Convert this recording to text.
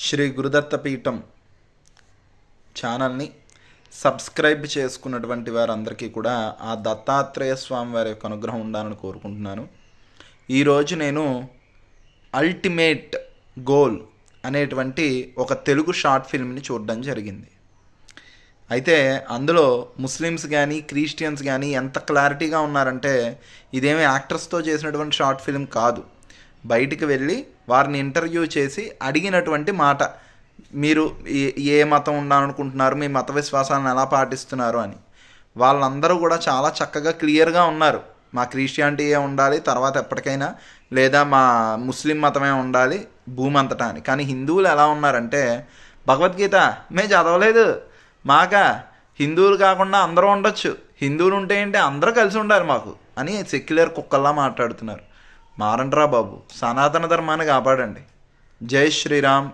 శ్రీ గురుదత్త పీఠం ఛానల్ని సబ్స్క్రైబ్ చేసుకున్నటువంటి వారందరికీ కూడా ఆ దత్తాత్రేయ స్వామి వారి యొక్క అనుగ్రహం ఉండాలని కోరుకుంటున్నాను. ఈరోజు నేను అల్టిమేట్ గోల్ అనేటువంటి ఒక తెలుగు షార్ట్ ఫిల్మ్ని చూడడం జరిగింది. అయితే అందులో ముస్లిమ్స్ కానీ క్రిస్టియన్స్ కానీ ఎంత క్లారిటీగా ఉన్నారంటే ఇదేమీ యాక్టర్స్తో చేసినటువంటి షార్ట్ ఫిల్మ్ కాదు. బయటికి వెళ్ళి వారిని ఇంటర్వ్యూ చేసి అడిగినటువంటి మాట, మీరు ఏ మతం ఉండాలనుకుంటున్నారు, మీ మత విశ్వాసాలను ఎలా పాటిస్తున్నారు అని. వాళ్ళందరూ కూడా చాలా చక్కగా క్లియర్గా ఉన్నారు. మా క్రిస్టియానిటీయే ఉండాలి, తర్వాత ఎప్పటికైనా లేదా మా ముస్లిం మతమే ఉండాలి భూమి అంతటా అని. కానీ హిందువులు ఎలా ఉన్నారంటే, భగవద్గీత మేము చదవలేదు, మాకా హిందువులు కాకుండా అందరూ ఉండొచ్చు, హిందువులు ఉంటే ఏంటి అందరూ కలిసి ఉండాలి మాకు అని సెక్యులర్ కుక్కల్లా మాట్లాడుతున్నారు. మారండ్రా బాబు, సనాతన ధర్మాన్ని కాపాడండి. జై శ్రీరామ్.